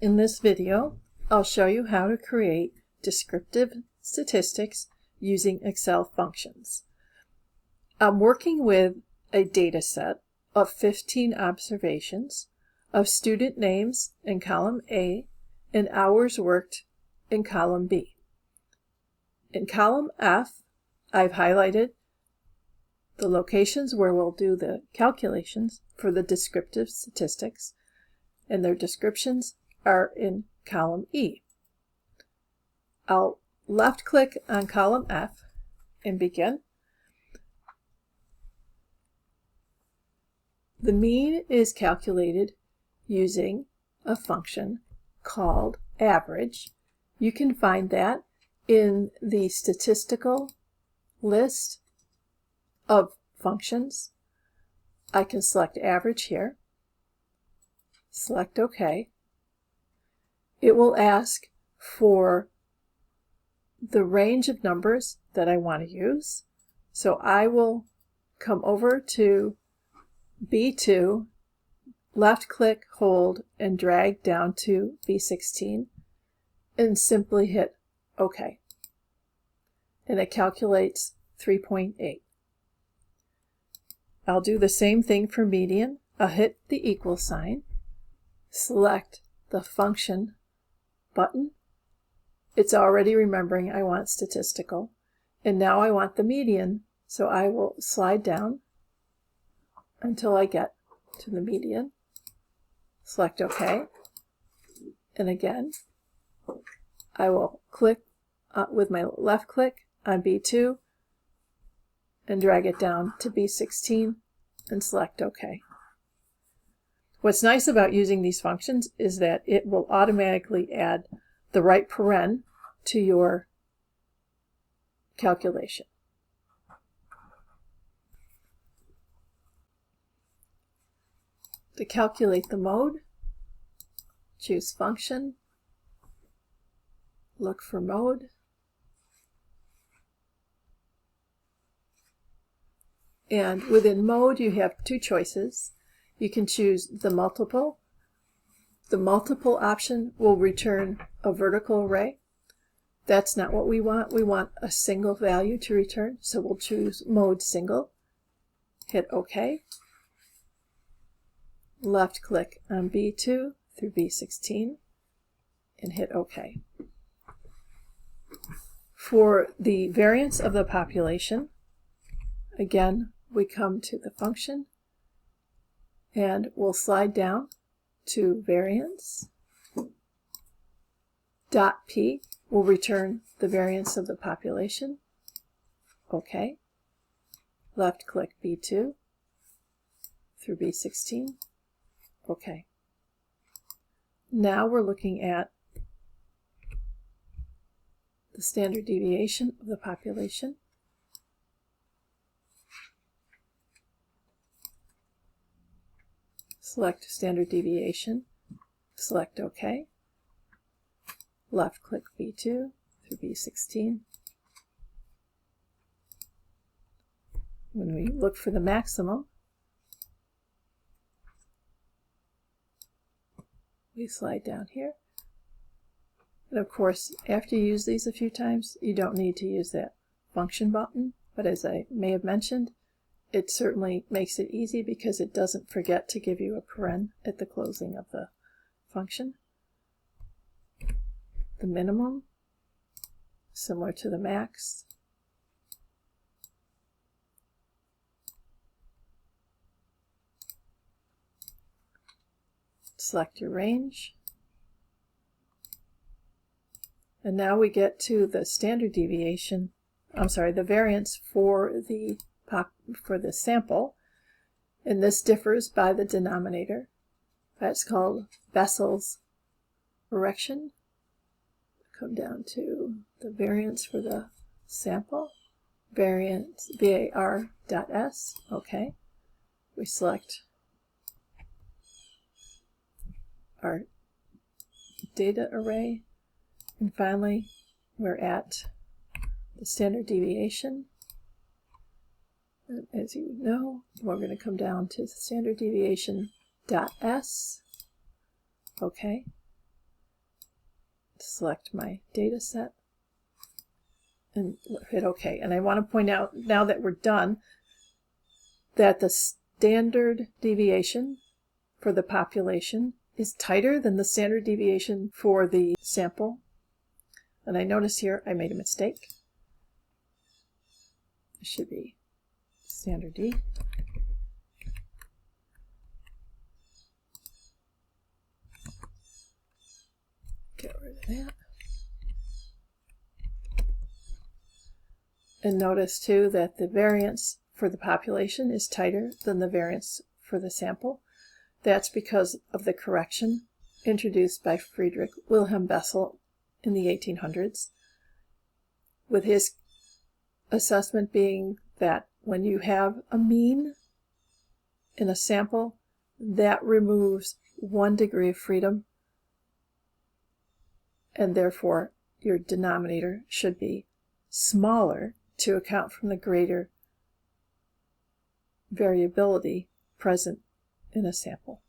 In this video, I'll show you how to create descriptive statistics using Excel functions. I'm working with a data set of 15 observations of student names in column A and hours worked in column B. In column F, I've highlighted the locations where we'll do the calculations for the descriptive statistics, and their descriptions are in column E. I'll left click on column F and begin. The mean is calculated using a function called average. You can find that in the statistical list of functions. I can select average here, select OK. It will ask for the range of numbers that I want to use. So I will come over to B2, left click, hold, and drag down to B16 and simply hit OK. And it calculates 3.8. I'll do the same thing for median. I'll hit the equal sign, select the function button. It's already remembering I want statistical, and now I want the median, so I will slide down until I get to the median, select OK, and again I will click with my left click on B2 and drag it down to B16 and select OK. What's nice about using these functions is that it will automatically add the right paren to your calculation. To calculate the mode, choose function, look for mode, and within mode you have two choices. You can choose the multiple. The multiple option will return a vertical array. That's not what we want. We want a single value to return, so we'll choose mode single. Hit OK. Left click on B2 through B16 and hit OK. For the variance of the population, again, we come to the function and we'll slide down to variance. .p will return the variance of the population. OK. Left click B2 through B16. OK. Now we're looking at the standard deviation of the population. Select standard deviation, select OK. Left click B2 through B16. When we look for the maximum, we slide down here. And of course, after you use these a few times, you don't need to use that function button. But as I may have mentioned, it certainly makes it easy because it doesn't forget to give you a paren at the closing of the function. The minimum, similar to the max. Select your range. And now we get to the standard deviation, the variance for the sample, and this differs by the denominator. That's called Bessel's correction. Come down to the variance for the sample, variance var.s. OK. We select our data array, and finally we're at the standard deviation. And as you know, we're going to come down to the standard deviation .s. OK. select my data set and hit OK. And I want to point out, now that we're done, that the standard deviation for the population is tighter than the standard deviation for the sample. And I notice here I made a mistake. It should be standard D. Get rid of that. And notice too that the variance for the population is tighter than the variance for the sample. That's because of the correction introduced by Friedrich Wilhelm Bessel in the 1800s, with his assessment being that when you have a mean in a sample, that removes 1 degree of freedom, and therefore your denominator should be smaller to account for the greater variability present in a sample.